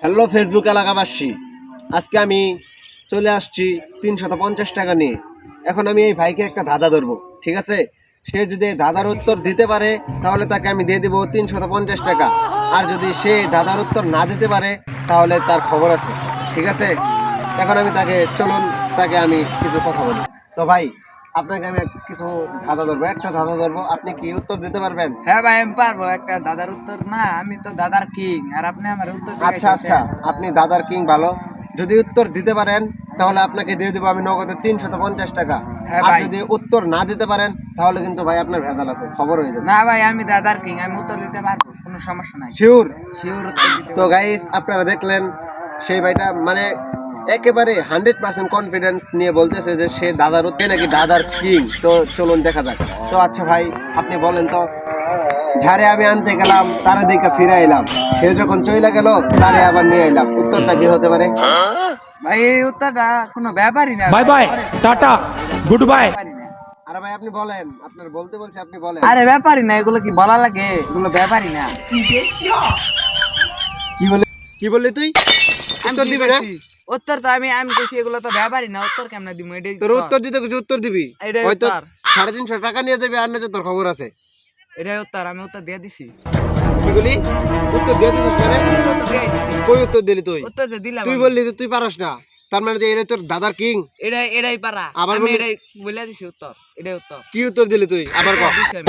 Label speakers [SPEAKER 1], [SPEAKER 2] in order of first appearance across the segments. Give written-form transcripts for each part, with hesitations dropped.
[SPEAKER 1] Hello Facebook এলাকাবাসী, আজকে আমি চলে আসছি 350 টাকা নিয়ে। এখন আমি এই ভাইকে একটা ধাঁধা ধরবো, ঠিক আছে? সে যদি ধাঁধার উত্তর দিতে পারে তাহলে তাকে আমি দিয়ে দিব 350 টাকা, আর যদি সে ধাঁধার উত্তর না দিতে পারে তাহলে তার খবর আছে, ঠিক আছে? এখন আমি তাকে আমি কিছু কথা বলি। তো ভাই, আপনাকে আমি কিছু একটা ধাঁধা ধরবো, আপনি কি উত্তর দিতে পারবেন?
[SPEAKER 2] হ্যাঁ ভাই, আমি পারবো। একটা দাদার উত্তর না, আমি তো দাদার কিং, আর আপনি আমার উত্তর
[SPEAKER 1] আচ্ছা আচ্ছা, আপনি দাদার কিং, ভালো। যদি উত্তর দিতে পারেন তাহলে আপনাকে দিয়ে দেবো আমি নগদে 350 টাকা।
[SPEAKER 2] হ্যাঁ
[SPEAKER 1] আর
[SPEAKER 2] ভাই।
[SPEAKER 1] যদি উত্তর না দিতে পারেন তাহলে কিন্তু ভাই আপনার ভেজাল আছে, খবর হয়ে যাবে।
[SPEAKER 2] না ভাই, আমি দাদার কিং, আমি উত্তর দিতে পারবো, কোনো সমস্যা নাই।
[SPEAKER 1] শিওর?
[SPEAKER 2] শিওর উত্তর দিতে
[SPEAKER 1] তো গাইস, আপনারা দেখলেন সেই ভাইটা মানে একেবারে 100% কনফিডেন্স নিয়ে বলতেছে যে সে দাদার উত্তর নাকি দাদার কিং। তো চলুন দেখা যাক। তো আচ্ছা ভাই, আপনি বলেন তো, ঝাড়ে আমি আনতে গেলাম তারে দেখে ফিরে এলাম, সে যখন চইলা গেল তারে আবার নিয়ে এলাম, উত্তরটা কি হতে পারে?
[SPEAKER 2] ভাই, এই উত্তরটা কোনো ব্যাপারই না।
[SPEAKER 3] Bye bye, tata, good bye.
[SPEAKER 1] আরে ভাই আপনি বলেন, আপনার বলতে বলছে, আপনি বলেন।
[SPEAKER 2] আরে ব্যাপারই না, এগুলো কি বলা লাগে? এগুলো ব্যাপারই না।
[SPEAKER 1] কি বললি তুই? উত্তর দিবি না?
[SPEAKER 2] উত্তর তো আমি আমি কইছি এগুলো তো ব্যাপারই না, উত্তর কেমনে দিমু? এটাই
[SPEAKER 1] তোর উত্তর দিতে কিছু উত্তর দিবি,
[SPEAKER 2] এটাই
[SPEAKER 1] হয়তো
[SPEAKER 2] উত্তর।
[SPEAKER 1] 350 টাকা নিয়ে যাবে, আর না তোর খবর আছে।
[SPEAKER 2] এটাই উত্তর, আমি উত্তর দিয়ে দিছি।
[SPEAKER 1] কি বলি? উত্তর দিয়ে দিছিস মানে?
[SPEAKER 2] উত্তর তো দিয়ে দিছি।
[SPEAKER 1] কই উত্তর দিলি তুই?
[SPEAKER 2] উত্তর যে দিলাম
[SPEAKER 1] তুই
[SPEAKER 2] আমি।
[SPEAKER 1] বললি যে তুই পারস না, তার মানে যে এটা তোর দাদার কিং?
[SPEAKER 2] এটাই পারা।
[SPEAKER 1] আবার
[SPEAKER 2] আমি
[SPEAKER 1] বলি?
[SPEAKER 2] এটাই বলে দিছি উত্তর। এটাই উত্তর।
[SPEAKER 1] কি উত্তর দিলি তুই? আবার কর।
[SPEAKER 2] দিছি আমি।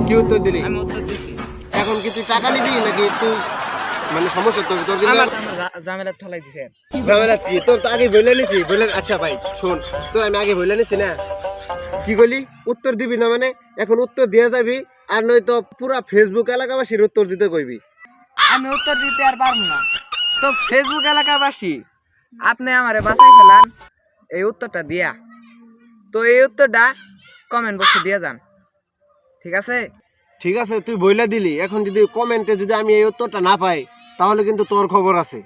[SPEAKER 1] কি উত্তর দিলি?
[SPEAKER 2] আমি উত্তর দিছি।
[SPEAKER 1] এখন কি তুই টাকা নিবি নাকি তুই মানে সমস্যা তোর তোর কিন্তু
[SPEAKER 2] আমার জামেলা ঠলাই দিছে।
[SPEAKER 1] ঝামেলা কি? তোর তো আগে বলে নিছি, বলে। আচ্ছা ভাই শোন, তোর আমি আগে বলে নিছি না। কি বলি? উত্তর দিবি না মানে এখন উত্তর দিয়ে যাবি, আর নয়তো পুরা ফেসবুক এলাকাবাসীর উত্তর দিতে কইবি।
[SPEAKER 2] আমি উত্তর দিতে আর পারবো না। তো ফেসবুক এলাকাবাসী, আপনি আমারে বাঁচাই ফেলান এই উত্তরটা দিয়া। তো এই উত্তরটা কমেন্ট বক্সে দিয়ে যান, ঠিক আছে?
[SPEAKER 1] ঠিক আছে, তুই বইলা দিলি, এখন যদি কমেন্টে যদি আমি এই উত্তরটা না পাই তাহলে কিন্তু তোর খবর আছে,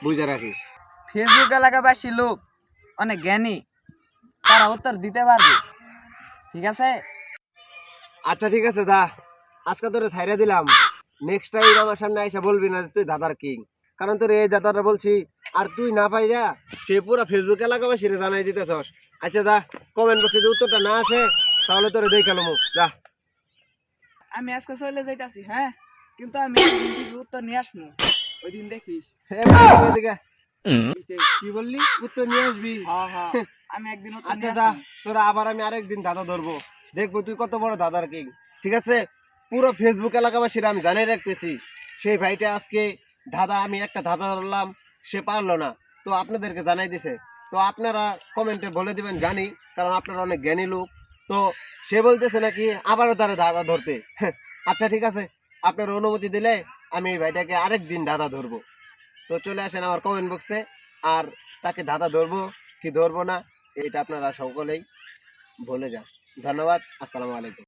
[SPEAKER 1] বুঝে রাখিস।
[SPEAKER 2] ফেসবুক এলাকাবাসী লোক অনেক জ্ঞানী, তারা উত্তর দিতে পারবে, ঠিক আছে?
[SPEAKER 1] আচ্ছা ঠিক আছে, যা, আজকে তোরে ছাইরা দিলাম। নেক্সট টাইম আমার সামনে আইসা বলবি না যে তুই দাদার কিং, কারণ তোর এই দাদাটা বলছি, আর তুই না পাইরা সে পুরো ফেসবুক এলাকাবাসীরে জানাই দিতেছস। আচ্ছা যা, কমেন্ট বক্সে যদি উত্তরটা না আসে তাহলে তোরে দেখে নেবো, যা।
[SPEAKER 2] আমি আজকে চলে যাইতাছি, হ্যাঁ, কিন্তু আমি একদিন থেকে উত্তর নিয়ে আসবো, ওই দিন দেখিস।
[SPEAKER 1] এদিকে। কি বললি? উত্তর নিয়ে আসবি?
[SPEAKER 2] হ্যাঁ হ্যাঁ, আমি একদিন উত্তর
[SPEAKER 1] আচ্ছা
[SPEAKER 2] নিয়ে
[SPEAKER 1] যা,
[SPEAKER 2] আসবো।
[SPEAKER 1] তোরা আবার আমি আরেকদিন দাদা ধরবো, দেখবো তুই কত বড় দাদার কিং, ঠিক আছে? পুরো ফেসবুক এলাকাবাসীরা আমি জানাই রাখতেছি, সেই ভাইটা আজকে দাদা, আমি একটা দাদা ধরলাম, সে পারলো না, তো আপনাদেরকে জানাই দিছে। তো আপনারা কমেন্টে বলে দিবেন, জানি, কারণ আপনারা অনেক জ্ঞানী লোক। তো সে বলতেছে নাকি আবারও তারা দাদা ধরতে। আচ্ছা ঠিক আছে, আপনার অনুমতি দিলে আমি এই ভাইটাকে আরেকদিন দাদা ধরবো। তো চলে আসেন আমার কমেন্ট বক্সে, আর তাকে দাদা ধরবো কি ধরবো না এটা আপনারা সকলেই বলে যান। ধন্যবাদ, আসসালামু আলাইকুম।